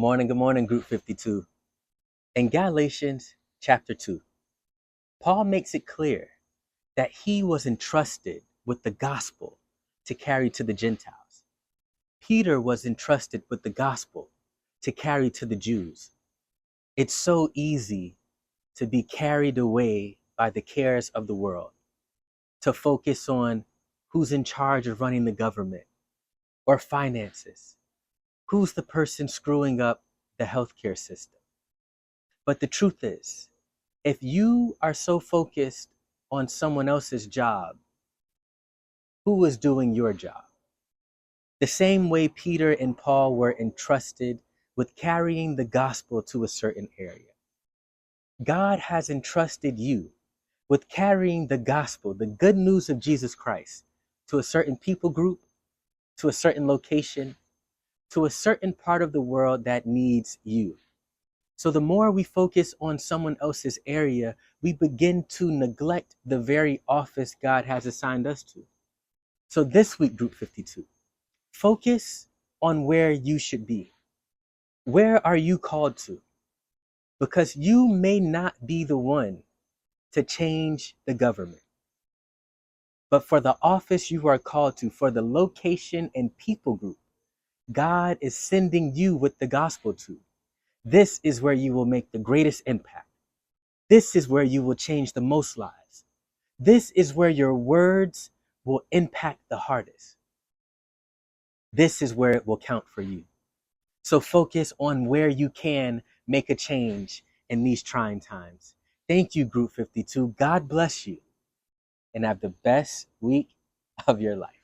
Good morning, Group 52. In Galatians chapter 2, Paul makes it clear that he was entrusted with the gospel to carry to the Gentiles. Peter was entrusted with the gospel to carry to the Jews. It's so easy to be carried away by the cares of the world, to focus on who's in charge of running the government or finances, who's the person screwing up the healthcare system. But the truth is, if you are so focused on someone else's job, who is doing your job? The same way Peter and Paul were entrusted with carrying the gospel to a certain area. God has entrusted you with carrying the gospel, the good news of Jesus Christ, to a certain people group, to a certain location, to a certain part of the world that needs you. So the more we focus on someone else's area, we begin to neglect the very office God has assigned us to. So this week, Group 52, focus on where you should be. Where are you called to? Because you may not be the one to change the government. But for the office you are called to, for the location and people group, God is sending you with the gospel to. This is where you will make the greatest impact. This is where you will change the most lives. This is where your words will impact the hardest. This is where it will count for you. So focus on where you can make a change in these trying times. Thank you, Group 52. God bless you and have the best week of your life.